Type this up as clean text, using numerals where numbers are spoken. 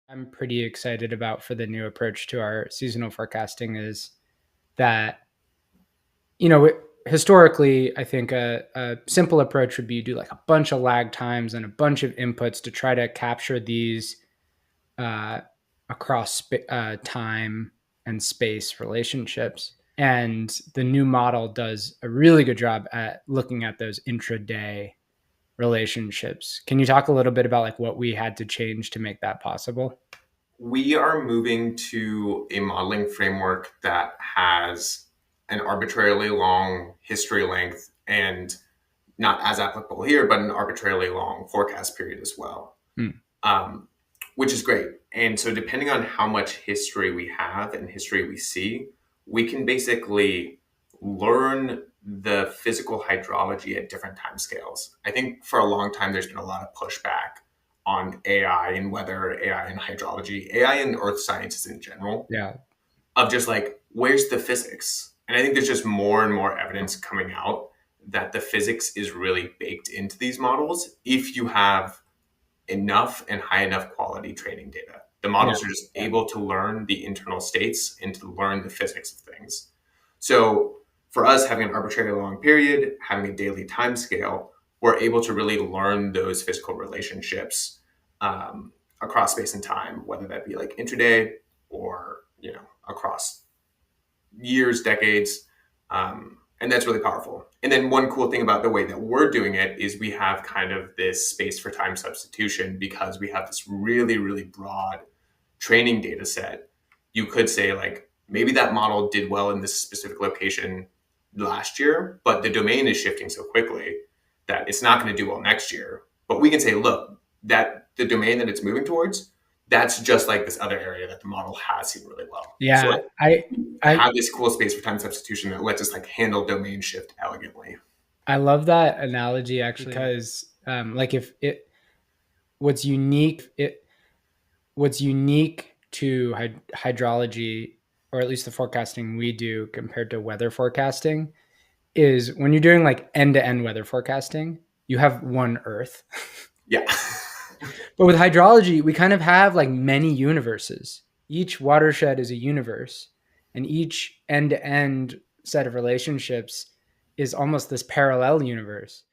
I'm pretty excited about for the new approach to our seasonal forecasting is that, historically, I think a simple approach would be you do like a bunch of lag times and a bunch of inputs to try to capture these uh, across time and space relationships. And the new model does a really good job at looking at those intraday relationships. Can you talk a little bit about like what we had to change to make that possible? We are moving to a modeling framework that has an arbitrarily long history length and not as applicable here, but an arbitrarily long forecast period as well, Hmm. um, which is great. And so, depending on how much history we have and history we see, we can basically learn the physical hydrology at different time scales. I think for a long time, there's been a lot of pushback on AI and weather, AI and hydrology, AI and earth sciences in general, Yeah. of just like, where's the physics? And I think there's just more and more evidence coming out that the physics is really baked into these models if you have enough and high enough quality training data. The Yeah. models are just able to learn the internal states and to learn the physics of things. So for us, having an arbitrarily long period, having a daily time scale, we're able to really learn those physical relationships across space and time, whether that be like intraday or across years, decades. And that's really powerful. And then one cool thing about the way that we're doing it is we have kind of this space for time substitution because we have this really, really broad training data set. You could say like maybe that model did well in this specific location last year, but the domain is shifting so quickly that it's not going to do well next year. But we can say, look, that the domain that it's moving towards, that's just like this other area that the model has seen really well. So Yeah. like I, I, have this cool space for time substitution that lets us like handle domain shift elegantly. I love that analogy actually because like if it what's unique to hydrology, or at least the forecasting we do compared to weather forecasting, is when you're doing like end-to-end weather forecasting, you have one Earth. Yeah. But with hydrology, we kind of have like many universes. Each watershed is a universe, and each end-to-end set of relationships is almost this parallel universe.